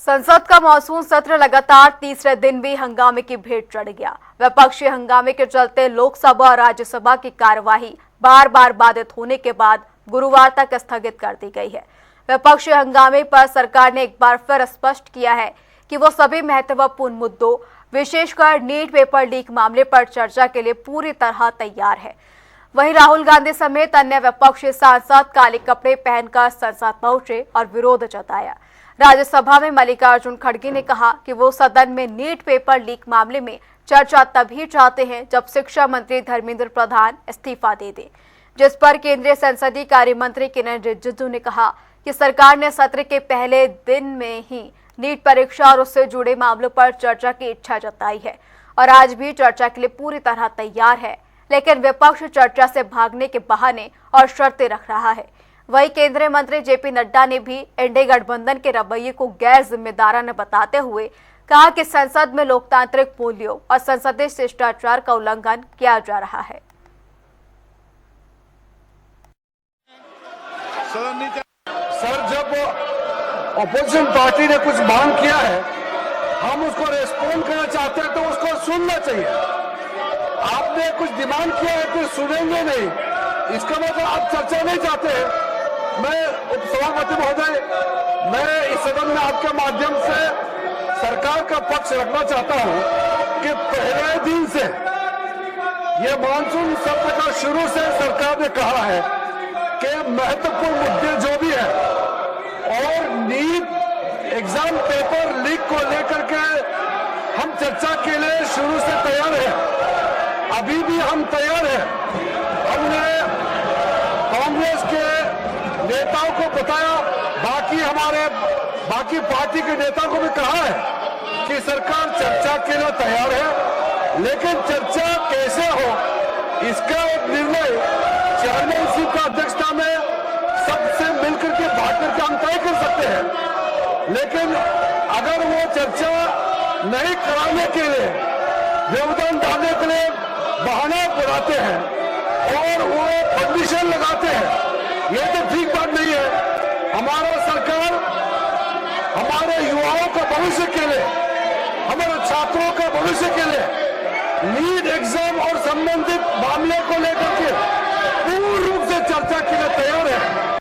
संसद का मॉनसून सत्र लगातार तीसरे दिन भी हंगामे की भेंट चढ़ गया। विपक्षी हंगामे के चलते लोकसभा और राज्यसभा की कार्यवाही बार बार बाधित होने के बाद गुरुवार तक स्थगित कर दी गई है। विपक्षी हंगामे पर सरकार ने एक बार फिर स्पष्ट किया है कि वो सभी महत्वपूर्ण मुद्दों, विशेषकर नीट पेपर लीक मामले पर चर्चा के लिए पूरी तरह तैयार है। वहीं राहुल गांधी समेत अन्य विपक्षी सांसद काले कपड़े पहनकर संसद पहुंचे और विरोध जताया। राज्यसभा में मल्लिकार्जुन खड़गे ने कहा कि वो सदन में नीट पेपर लीक मामले में चर्चा तभी चाहते हैं जब शिक्षा मंत्री धर्मेंद्र प्रधान इस्तीफा दे दें, जिस पर केंद्रीय संसदीय कार्य मंत्री किरेन रिजिजू ने कहा कि सरकार ने सत्र के पहले दिन में ही नीट परीक्षा और उससे जुड़े मामलों पर चर्चा की इच्छा जताई है और आज भी चर्चा के लिए पूरी तरह तैयार है, लेकिन विपक्ष चर्चा से भागने के बहाने और शर्तें रख रहा है। वहीं केंद्रीय मंत्री जेपी नड्डा ने भी एनडीए गठबंधन के रवैये को गैर जिम्मेदाराना बताते हुए कहा कि संसद में लोकतांत्रिक मूल्यों और संसदीय शिष्टाचार का उल्लंघन किया जा रहा है। सर, जब अपोजिशन पार्टी ने कुछ मांग किया है, हम उसको रेस्पॉन्ड करना चाहते हैं तो उसको सुनना चाहिए। आपने कुछ डिमांड किया है तो सुनेंगे नहीं, इसका मतलब आप चर्चा नहीं चाहते हैं। मैं उपसभापति महोदय, मैं इस सदन में आपके माध्यम से सरकार का पक्ष रखना चाहता हूं कि पहले दिन से ये मानसून सत्र का शुरू से सरकार ने कहा है कि महत्वपूर्ण मुद्दे जो भी है और नीट एग्जाम पेपर लीक को लेकर के हम चर्चा के लिए शुरू से तैयार हैं। अभी भी हम तैयार हैं। हमने कांग्रेस के नेताओं को बताया, बाकी पार्टी के नेताओं को भी कहा है कि सरकार चर्चा के लिए तैयार है, लेकिन चर्चा कैसे हो इसका एक निर्णय चेयरमैनशिप की अध्यक्षता में सबसे मिलकर के बात करके हम तय कर सकते हैं। लेकिन अगर वो चर्चा नहीं कराने के लिए, व्यवधान डालने के लिए बहाना बनाते हैं और वो कंडीशन लगाते हैं, ये तो ठीक बात नहीं है। हमारा सरकार हमारे युवाओं का भविष्य के लिए, हमारे छात्रों का भविष्य के लिए नीट एग्जाम और संबंधित मामले को लेकर के पूर्ण रूप से चर्चा के लिए तैयार है।